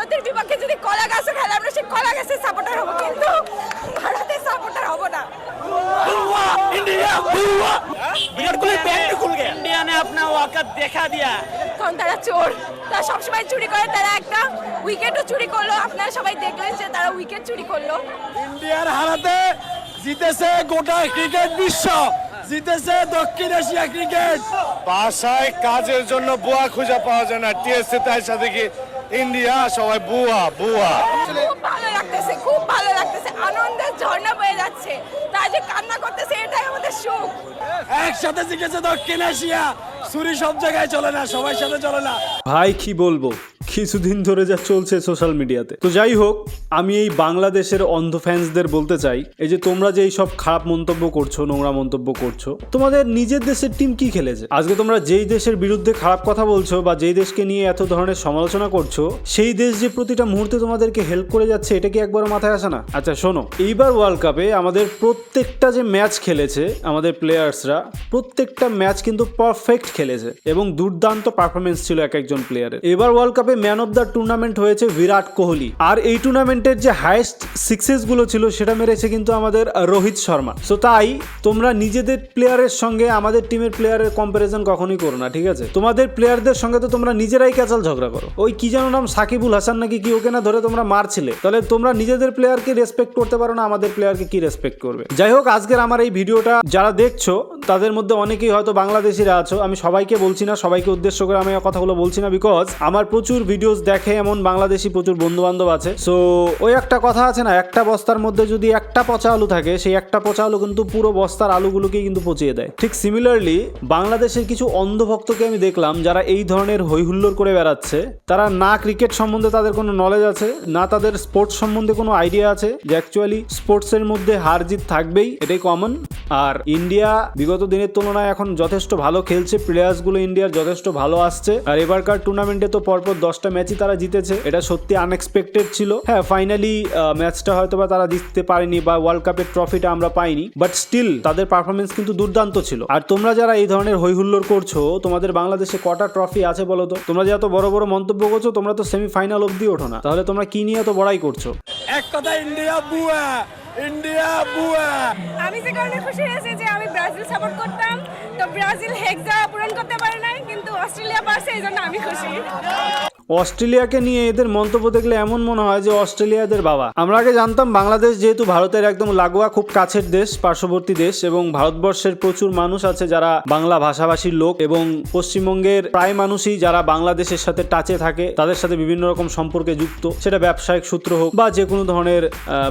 ভারতের বিপক্ষে যদি কলা গাছও খেলে আমরা সেই কলা গাছের সাপোর্টার হব, কিন্তু ভারতের সাপোর্টার হব না। इंडिया ने अपना औकात देखा दिया। কারণ তারা চোর, তারা সবসময় চুরি করে, তারা একটা উইকেটও চুরি করলো। আপনারা সবাই দেখলেন যে তারা উইকেট চুরি করলো। ইন্ডিয়ার হারাতে জিতেছে গোটা ক্রিকেট বিশ্ব, জিতেছে দক্ষিণ এশিয়া ক্রিকেট। বাসায় কাজের জন্য বুয়া খুঁজে পাওয়া যায় না, টিএসসি তার সাথে কি ইন্ডিয়া সবাই বুয়া বুয়া। খুব ভালো লাগতেছে, খুব ভালো লাগতেছে, আনন্দের ঝর্ণা বয়ে যাচ্ছে। তারা যে কান্না করতেছে এটাই আমাদের সুখ। একসাথে জিতেছে দক্ষিণ এশিয়া। ছুরি সব জায়গায় চলে না, সবার সাথে চলে না। ভাই কি বলবো, কিছুদিন ধরে যা চলছে সোশ্যাল মিডিয়াতে। তো যাই হোক, আমি এই বাংলাদেশের অন্ধ ফ্যান্সদের বলতে চাই, এই যে তোমরা যে এই সব খারাপ মন্তব্য করছো, নোংরা মন্তব্য করছো, তোমাদের নিজের দেশের টিম কি খেলেছে? আজকে তোমরা যেই দেশের বিরুদ্ধে খারাপ কথা বলছো বা যেই দেশকে নিয়ে এত ধরনের সমালোচনা করছো, সেই দেশ যে প্রতিটা মুহূর্তে তোমাদেরকে হেল্প করে যাচ্ছে, এটা কি একবার মাথায় আসে না? আচ্ছা শোনো, এইবার ওয়ার্ল্ড কাপে আমাদের প্রত্যেকটা যে ম্যাচ খেলেছে আমাদের প্লেয়ার্সরা, প্রত্যেকটা ম্যাচ কিন্তু পারফেক্ট খেলেছে এবং দুর্দান্ত পারফরমেন্স ছিল এক একজন প্লেয়ারের। এবার ওয়ার্ল্ড কাপে ম্যান অফ দ্য টুর্নামেন্ট হয়েছে বিরাট কোহলি, আর এই টুর্নামেন্টের যে হাইয়েস্ট সিক্সেস গুলো ছিল সেটা মেরেছে কিন্তু আমাদের রোহিত শর্মা। সো তাই তোমরা নিজেদের প্লেয়ারের সঙ্গে আমাদের টিমের প্লেয়ারের কম্পারিজন কখনোই করো না, ঠিক আছে? তোমাদের প্লেয়ারদের সঙ্গে তো তোমরা নিজেরাই ক্যাচাল ঝগড়া করো। ওই কি যেন নাম, সাকিবুল হাসান নাকি কি, ওকে না ধরে তোমরা মারছিলে। তাহলে তোমরা নিজেদের প্লেয়ারকে রেসপেক্ট করতে পারো না, আমাদের প্লেয়ারকে কি রেসপেক্ট করবে? যাই হোক, আজকের আমার এই ভিডিওটা যারা দেখছো তাদের মধ্যে অনেকেই হয়তো বাংলাদেশিরা আছো। আমি সবাইকে বলছি না, সবাইকে উদ্দেশ্য করে আমি কথাগুলো বলছি না, বিকজ আমার প্রচুর ভিডিওস দেখে এমন বাংলাদেশি প্রচুর বন্ধু বান্ধব আছে। সো ওই একটা কথা আছে না, একটা বস্তার মধ্যে যদি একটা পচা আলু থাকে, সেই একটা পচা আলু কিন্তু পুরো বস্তার আলুগুলোকেই কিন্তু পচিয়ে দেয়। ঠিক সিমিলারলি বাংলাদেশের কিছু অন্ধভক্তকে আমি দেখলাম যারা এই ধরনের হৈহুল্লোড় করে বেড়াচ্ছে। তারা না ক্রিকেট সম্বন্ধে তাদের কোনো নলেজ আছে, না তাদের স্পোর্টস সম্বন্ধে কোনো আইডিয়া আছে যে অ্যাকচুয়ালি স্পোর্টসের মধ্যে হার জিত থাকবেই, এটাই কমন। আর ইন্ডিয়া বিগত দিনের তুলনায় এখন যথেষ্ট ভালো খেলছে, প্লেয়ার্সগুলো ইন্ডিয়ার যথেষ্ট ভালো আসছে। আর এবারকার টুর্নামেন্টে তো পরপর 10টা ম্যাচই তারা জিতেছে, এটা সত্যি আনএক্সপেক্টেড ছিল। হ্যাঁ, ফাইনালি ম্যাচটা হয়তো বা তারা জিততে পারেনি বা ওয়ার্ল্ড কাপের ট্রফিটা আমরা পাইনি, বাট স্টিল তাদের পারফরমেন্স কিন্তু দুর্দান্ত ছিল। আর তোমরা যারা এই ধরনের হৈহুল্লোড় করছো, তোমাদের বাংলাদেশে কটা ট্রফি আছে বলো তো? তোমরা যে এত বড় বড় মন্তব্য করছো, তোমরা তো সেমিফাইনাল অবধি ওঠো না, তাহলে তোমরা কি নিয়ে এত বড়াই করছো? এক কথা, ইন্ডিয়া বুয়া, ইন্ডিয়া বুয়া। আমি যে কারণে খুশি হয়েছি যে আমি ব্রাজিল সাপোর্ট করতাম, তো ব্রাজিল হেক্সা পূরণ করতে পারে নাই, কিন্তু অস্ট্রেলিয়া পারছে, এই জন্য আমি খুশি। অস্ট্রেলিয়াকে নিয়ে এদের মন্তব্য দেখলে এমন মনে হয় যে অস্ট্রেলিয়া এদের বাবা। আমরা আগে জানতাম বাংলাদেশ যেহেতু ভারতের একদম লাগোয়া, খুব কাছের দেশ, পার্শ্ববর্তী দেশ, এবং ভারতবর্ষের প্রচুর মানুষ আছে যারা বাংলা ভাষাভাষীর লোক, এবং পশ্চিমবঙ্গের প্রায় মানুষই যারা বাংলাদেশের সাথে টাচে থাকে, তাদের সাথে বিভিন্ন রকম সম্পর্কে যুক্ত, সেটা ব্যবসায়িক সূত্র হোক বা যে কোনো ধরনের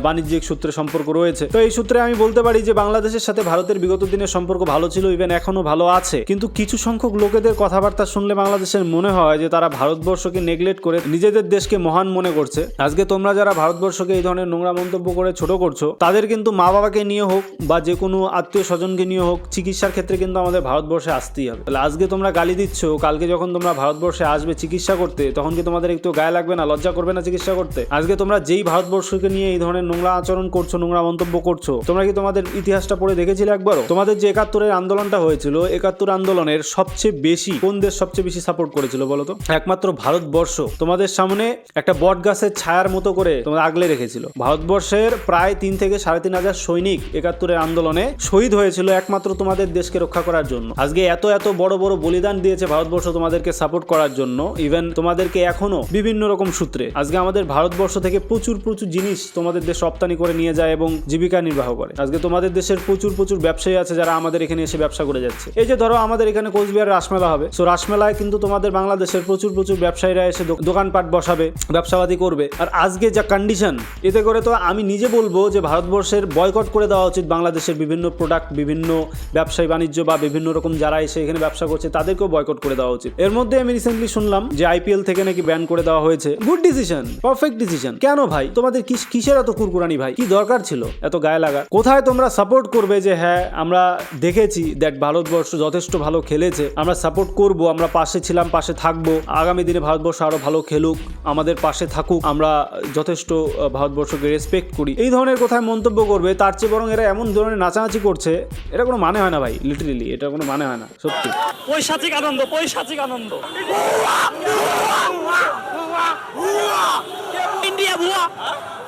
বাণিজ্যিক সূত্রে সম্পর্ক রয়েছে। তো এই সূত্রে আমি বলতে পারি যে বাংলাদেশের সাথে ভারতের বিগত দিনের সম্পর্ক ভালো ছিল, ইভেন এখনো ভালো আছে। কিন্তু কিছু সংখ্যক লোকেদের কথাবার্তা শুনলে বাংলাদেশের মনে হয় যে তারা ভারতবর্ষকে নেগলেক্ট করে নিজেদের দেশকে মহান মনে করছে। আজকে তোমরা যারা ভারতবর্ষকে এই ধরনের নোংরা মন্তব্য করে ছোট করছো, তাদের কিন্তু মা বাবাকে নিয়ে হোক বা যে কোনো আত্মীয় স্বজনকে নিয়ে হোক, চিকিৎসার ক্ষেত্রে কিন্তু আমাদের ভারতবর্ষে আসতেই হবে। তাহলে আজকে তোমরা গালি দিচ্ছ, কালকে যখন তোমরা ভারতবর্ষে আসবে চিকিৎসা করতে, তখন কি তোমাদের একটু গায়ে লাগবে না, লজ্জা করবে না চিকিৎসা করতে? আজকে তোমরা যেই ভারতবর্ষকে নিয়ে এই ধরনের নোংরা আচরণ করছো, নোংরা মন্তব্য করছো, তোমরা কি তোমাদের ইতিহাসটা পড়ে দেখেছিলে একবারও? তোমাদের যে 71-এর আন্দোলনটা হয়েছিল, 71 আন্দোলনের সবচেয়ে বেশি কোন দেশ সবচেয়ে বেশি সাপোর্ট করেছিল বলো তো? একমাত্র ভারতবর্ষ তোমাদের সামনে একটা বট গাছের ছায়ার মতো করে তোমাদের আগলে রেখেছিল। ভারতবর্ষের প্রায় 3 থেকে 3,500 সৈনিক 71-এর আন্দোলনে শহীদ হয়েছিল একমাত্র তোমাদের দেশকে রক্ষা করার জন্য। আজকে এত এত বড় বড় বলিদান দিয়েছে ভারতবর্ষ তোমাদেরকে সাপোর্ট করার জন্য, ইভেন তোমাদেরকে এখনো বিভিন্ন রকম সূত্রে আজকে আমাদের ভারতবর্ষ থেকে প্রচুর প্রচুর জিনিস তোমাদের দেশ রপ্তানি করে নিয়ে যায় এবং জীবিকা নির্বাহ করে। আজকে তোমাদের দেশের প্রচুর প্রচুর ব্যবসায়ী আছে যারা আমাদের এখানে এসে ব্যবসা করে যাচ্ছে। এই যে ধরো আমাদের এখানে কোচবিহার রাসমেলা হবে, সো রাসমেলায় কিন্তু তোমাদের বাংলাদেশের প্রচুর প্রচুর ব্যবসায়ীরা এসে দোকানপাট বসাবে, ব্যবসাবাদী করবে। আর আজকে যা কন্ডিশন, এতে করে তো আমি নিজে বলবো যে ভারতবর্ষের বয়কট করে দেওয়া উচিত। বাংলাদেশের বিভিন্ন প্রোডাক্ট, বিভিন্ন ব্যবসায়ী বাণিজ্য বা বিভিন্ন রকম যারা এসে এখানে ব্যবসা করছে তাদেরকেও বয়কট করে দেওয়া উচিত। এর মধ্যে আমি রিসেন্টলি শুনলাম যে IPL থেকে নাকি ব্যান করে দেওয়া হয়েছে। Good decision, perfect decision. কেন ভাই তোমাদের কিসের এত কুরকুরানি ভাই? কি দরকার ছিল এত গায়ে লাগা? কোথায় তোমরা সাপোর্ট করবে যে হ্যাঁ আমরা দেখেছি দ্যাট ভারতবর্ষ যথেষ্ট ভালো খেলেছে, আমরা সাপোর্ট করব, আমরা পাশে ছিলাম, পাশে থাকবো, আগামী দিনে ভারতবর্ষ আরো ভালো খেলুক, আমাদের পাশে থাকুক, আমরা যথেষ্ট ভারতবর্ষকে রেসপেক্ট করি, এই ধরনের কোথায় মন্তব্য করবে? তার চেয়ে বরং এরা এমন ধরনের নাচানাচি করছে, এটা কোনো মানে হয় না ভাই। লিটারেলি এটা কোনো মানে হয় না, সত্যি। পৈশাচিক আনন্দ, পৈশাচিক আনন্দ।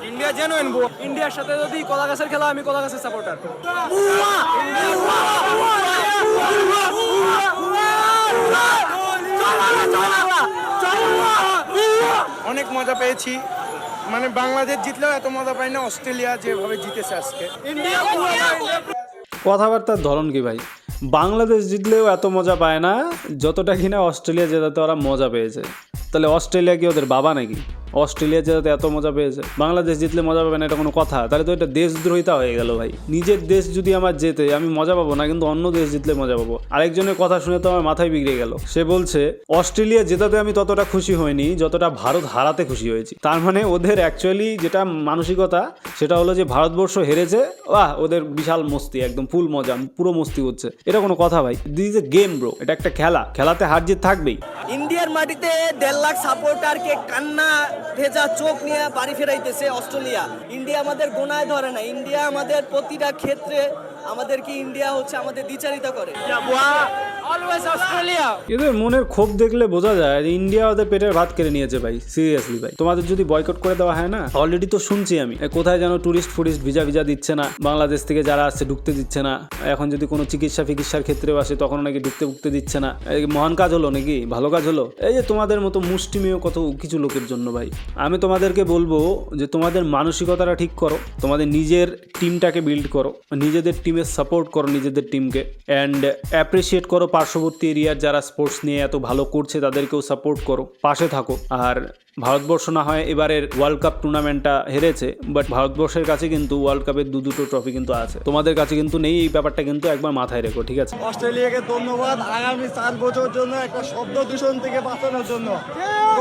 ইন্ডিয়া জেনুইন বুয়া। ইন্ডিয়ার সাথে যদি কলা গাছের খেলা, আমি কলা গাছের সাপোর্টার। অনেক মজা পেয়েছি, মানে বাংলাদেশ জিতলেও এত মজা পাই না অস্ট্রেলিয়া যেভাবে জিতেছে আজকে। কথাবার্তার ধরন কি ভাই? বাংলাদেশ জিতলেও এত মজা পায় না যতটা কিনা অস্ট্রেলিয়া জেতাতে ওরা মজা পেয়েছে। তাহলে অস্ট্রেলিয়া কি ওদের বাবা নাকি? অস্ট্রেলিয়া জেতাতে এত মজা পেয়েছে, বাংলাদেশ জিতলে মজা পাবে না, এটা কোনো কথা? তাহলে তো এটা দেশদ্রোহিতা হয়ে গেল ভাই। নিজের দেশ যদি আমার জেতে আমি মজা পাবো না, কিন্তু অন্য দেশ জিতলে মজা পাবো। আরেকজনের কথা শুনে তো আমার মাথায় বিগড়ে গেল। সে বলছে অস্ট্রেলিয়া জেতাতে আমি ততটা খুশি হইনি যতটা ভারত হারাতে খুশি হয়েছি। তার মানে ওদের অ্যাকচুয়ালি যেটা মানসিকতা সেটা হলো যে ভারতবর্ষ হেরেছে, বাহ ওদের বিশাল মস্তি, একদম ফুল মজা, পুরো মস্তি হচ্ছে। এটা কোনো কথা ভাই? This is a game bro, এটা একটা খেলা, খেলাতে হার জিত থাকবেই। ইন্ডিয়ার মাটিতে 1.5 লাখ সাপোর্টারকে কান্না ভেজা চোখ নিয়ে বাড়ি ফেরাইতেছে অস্ট্রেলিয়া। ইন্ডিয়া আমাদের গোনায় ধরে না, ইন্ডিয়া আমাদের প্রতিটা ক্ষেত্রে আমাদেরকে ইন্ডিয়া হচ্ছে আমাদের দ্বিচারিতা করে। Always Australia. এদের মনের ক্ষোভ দেখলে বোঝা যায় যে ইন্ডিয়া ওদের পেটের ভাত কেড়ে নিয়েছে ভাই। সিরিয়াসলি ভাই, তোমাদের যদি বয়কট করে দেওয়া হয় না, অলরেডি তো শুনছি আমি কোথায় যেন টুরিস্ট ভিসা দিচ্ছে না, বাংলাদেশ থেকে যারা আসছে ঢুকতে দিচ্ছে না। এখন যদি কোনো চিকিৎসার ক্ষেত্রেও আসে তখন নাকি ঢুকতে দিচ্ছে না। মহান কাজ হলো নাকি? ভালো কাজ হলো? এই যে তোমাদের মতো মুষ্টিমেয় কত কিছু লোকের জন্য ভাই। আমি তোমাদেরকে বলবো যে তোমাদের মানসিকতাটা ঠিক করো, তোমাদের নিজের টিমটাকে বিল্ড করো, নিজেদের টিমের সাপোর্ট করো, নিজেদের টিমকে অ্যান্ড অ্যাপ্রিসিয়েট করো। পার্শ্ববর্তী এরিয়ার যারা স্পোর্টস নিয়ে এত ভালো করছে তাদেরকেও সাপোর্ট করো, পাশে থাকো। আর ভারতবর্ষ না হয় এবারের ওয়ার্ল্ড কাপ টুর্নামেন্টটা হেরেছে, বাট ভারতবর্ষের কাছে কিন্তু ওয়ার্ল্ড কাপের দুটো ট্রফি কিন্তু আছে, তোমাদের কাছে কিন্তু নেই। এই ব্যাপারটা কিন্তু একবার মাথায় রেখো, ঠিক আছে? অস্ট্রেলিয়াকে ধন্যবাদ আগামী 4 বছর জন্য একটা শব্দ দূষণ থেকে বাঁচানোর জন্য।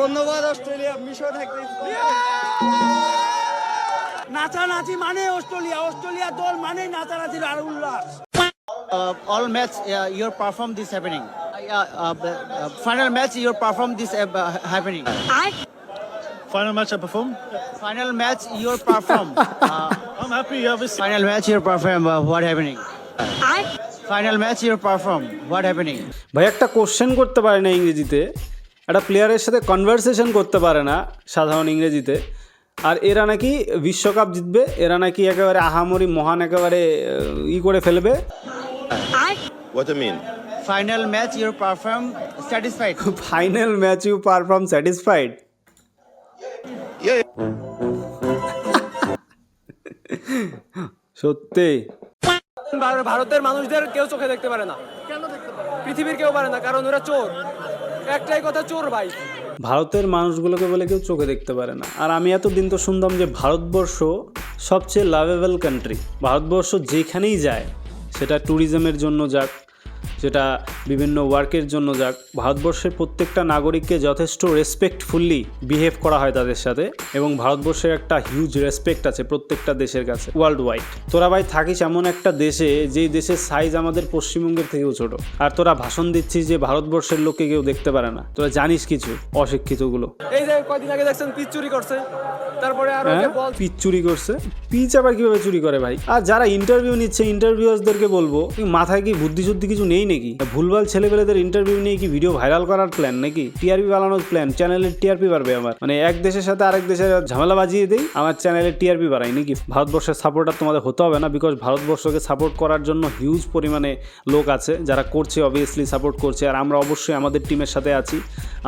ধন্যবাদ অস্ট্রেলিয়া, মিশন নাচানাচি মানে অস্ট্রেলিয়া দল মানে নাচানাচির আর উল্লাস। All match your perform this happening. Final match your perform this happening. Final match I perform. Final match your perform. I'm happy, obviously. Final match your perform. What happening? Final match your perform. What happening? ভাই একটা question করতে পারে না ইংরেজিতে, একটা প্লেয়ারের সাথে conversation করতে পারে না সাধারণ ইংরেজিতে, আর এরা নাকি বিশ্বকাপ জিতবে, এরা নাকি একেবারে আহামরি মহান একেবারে করে ফেলবে। What do you mean? Final match your perform satisfied. Final match you perform satisfied. Yeah. সত্যি ভারতের মানুষদের কেউ চোখে দেখতে পারে না। কেন দেখতে পারে? পৃথিবীর কেউ পারে না, কারণ ওরা চোর। একটাই কথা, চোর ভাই। ভারতের মানুষগুলোকে বলে কেউ চোখে দেখতে পারে না। আর আমি এতদিন তো শুনতাম যে ভারতবর্ষ সবচেয়ে লাভেবল কান্ট্রি। ভারতবর্ষ যেখানেই যায়, সেটা ট্যুরিজমের জন্য যাক, সেটা বিভিন্ন ওয়ার্কের জন্য যাক, ভারতবর্ষের প্রত্যেকটা নাগরিককে যথেষ্ট রেসপেক্টফুলি বিহেভ করা হয় তাদের সাথে, এবং ভারতবর্ষের একটা হিউজ রেসপেক্ট আছে প্রত্যেকটা দেশের কাছে ওয়ার্ল্ড ওয়াইড। তোরা ভাই থাকিস এমন একটা দেশে যেই দেশের সাইজ আমাদের পশ্চিমবঙ্গের থেকেও ছোট, আর তোরা ভাষণ দিচ্ছিস যে ভারতবর্ষের লোককে কেউ দেখতে পারে না। তোরা জানিস কিছু অশিক্ষিতগুলো? এই যে কয়দিন আগে দেখছেন পিচ চুরি করছে, তারপরে আর পিচ চুরি করছে। পিচ আবার কিভাবে চুরি করে ভাই? আর যারা ইন্টারভিউ নিচ্ছে ইন্টারভিউয়ার্সদেরকে বলবো, মাথায় কি বুদ্ধি কিছু নেই নাকি? ভুলভাল ছেলেপেলেদের ইন্টারভিউ নিয়ে কি ভিডিও ভাইরাল করার প্ল্যান নাকি? টিআরপি বাড়ানোর প্ল্যান? চ্যানেলের টিআরপি বাড়বে আমার, মানে এক দেশের সাথে আরেক দেশের ঝামেলা বাজিয়ে দেই, আমার চ্যানেলের টিআরপি বাড়াই নাকি? ভারতবর্ষের সাপোর্টার তোমাদের হতে হবে না, বিকজ ভারতবর্ষকে সাপোর্ট করার জন্য হিউজ পরিমাণে লোক আছে যারা করছে, অবভিয়াসলি সাপোর্ট করছে। আর আমরা অবশ্যই আমাদের টিমের সাথে আছি।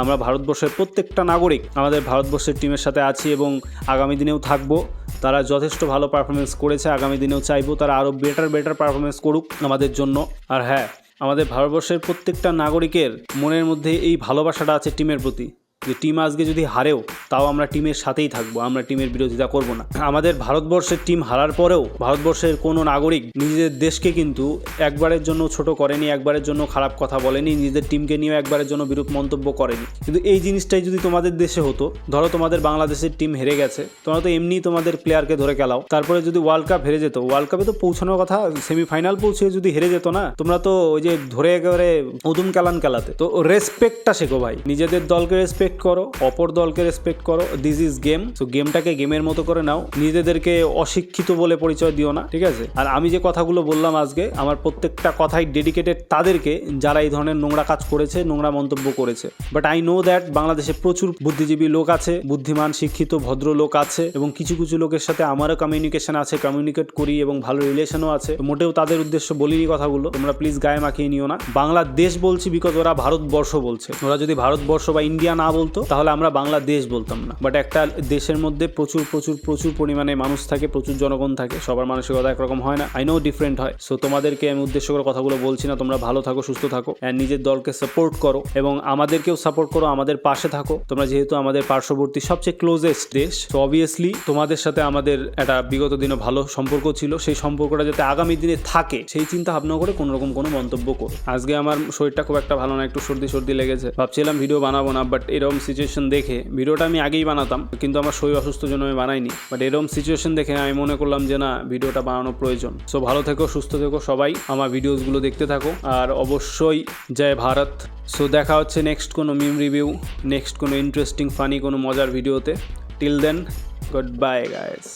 আমরা ভারতবর্ষের প্রত্যেকটা নাগরিক আমাদের ভারতবর্ষের টিমের সাথে আছি এবং আগামী দিনেও থাকবো। তারা যথেষ্ট ভালো পারফরমেন্স করেছে, আগামী দিনেও চাইবো তারা আরও বেটার পারফরমেন্স করুক আমাদের জন্য। আর হ্যাঁ, আমাদের ভারতবর্ষের প্রত্যেকটা নাগরিকের মনের মধ্যে এই ভালোবাসাটা আছে টিমের প্রতি, যে টিম আজকে যদি হারেও তাও আমরা টিমের সাথেই থাকবো, আমরা টিমের বিরোধিতা করব না। আমাদের ভারতবর্ষের টিম হারার পরেও ভারতবর্ষের কোনো নাগরিক নিজেদের দেশকে কিন্তু একবারের জন্য ছোট করেনি, একবারের জন্য খারাপ কথা বলেনি, নিজেদের টিমকে নিয়েও একবারের জন্য বিরূপ মন্তব্য করেনি। কিন্তু এই জিনিসটাই যদি তোমাদের দেশে হতো, ধরো তোমাদের বাংলাদেশের টিম হেরে গেছে, তোমরা তো এমনি তোমাদের প্লেয়ারকে ধরে খেলাও, তারপরে যদি ওয়ার্ল্ড কাপ হেরে যেত, ওয়ার্ল্ড কাপে তো পৌঁছানোর কথা, সেমিফাইনাল পৌঁছে যদি হেরে যেত না, তোমরা তো ওই যে ধরে একেবারে উদুম কালান খেলাতে। তো রেসপেক্টটা শেখো ভাই, নিজেদের দলকে রেসপেক্ট রেসপেক্ট করো, অপর দলকে রেসপেক্ট করো। This is game. সো গেমটাকে গেমের মতো করে নাও, নিজেদেরকে অশিক্ষিত বলে পরিচয় দিও না, ঠিক আছে? আর আমি যে কথাগুলো বললাম আজকে, আমার প্রত্যেকটা কথাই ডেডিকেটেড তাদেরকে যারা এই ধরনের নোংরা কাজ করেছে, নোংরা মন্তব্য করেছে। বাট আই নো দ্যাট বাংলাদেশে প্রচুর বুদ্ধিজীবী লোক আছে, বুদ্ধিমান শিক্ষিত ভদ্র লোক আছে, এবং কিছু কিছু লোকের সাথে আমারও কমিউনিকেশন আছে, কমিউনিকেট করি এবং ভালো রিলেশনও আছে। মোটেও তাদের উদ্দেশ্য বলিনি কথাগুলো, তোমরা প্লিজ গায়ে মাখিয়ে নিও না। বাংলাদেশ বলছি বিকজ ওরা ভারতবর্ষ বলছে। ওরা যদি ভারতবর্ষ বা ইন্ডিয়া না বলতো তাহলে আমরা বাংলাদেশ বলতাম না। বাট একটা দেশের মধ্যে প্রচুর প্রচুর প্রচুর পরিমাণে মানুষ থাকে, প্রচুর জনগণ থাকে, সবার মানসিকতা একরকম হয় না। আই নো ডিফারেন্ট হয়। সো তোমাদেরকে আমি উদ্দেশ্য করে কথাগুলো বলছি না। তোমরা ভালো থাকো, সুস্থ থাকো, অ্যান্ড নিজের দলকে সাপোর্ট করো এবং আমাদেরকেও সাপোর্ট করো, আমাদের পাশে থাকো। তোমরা যেহেতু আমাদের পার্শ্ববর্তী সবচেয়ে ক্লোজেস্ট দেশ, তো অবভিয়াসলি তোমাদের সাথে আমাদের একটা বিগত দিনে ভালো সম্পর্ক ছিল। সেই সম্পর্কটা যাতে আগামী দিনে থাকে সেই চিন্তা ভাবনা করে কোনো রকম কোনো মন্তব্য করো। আজকে আমার শরীরটা খুব একটা ভালো না, একটু সর্দি সর্দি লেগেছে। ভাবছিলাম ভিডিও বানাবো না, বাট এরকম সিচুয়েশন দেখে ভিডিওটা আমি আগেই বানাতাম, কিন্তু আমার শরীর অসুস্থ জন্য আমি বানাইনি। বাট এরকম সিচুয়েশন দেখে আমি মনে করলাম যে না, ভিডিওটা বানানো প্রয়োজন। সো ভালো থেকো, সুস্থ থেকো সবাই, আমার ভিডিওসগুলো দেখতে থাকো, আর অবশ্যই জয় ভারত। সো দেখা হচ্ছে নেক্সট কোনো মিম রিভিউ, নেক্সট কোনো ইন্টারেস্টিং ফানি কোনো মজার ভিডিওতে। Till then, good bye guys.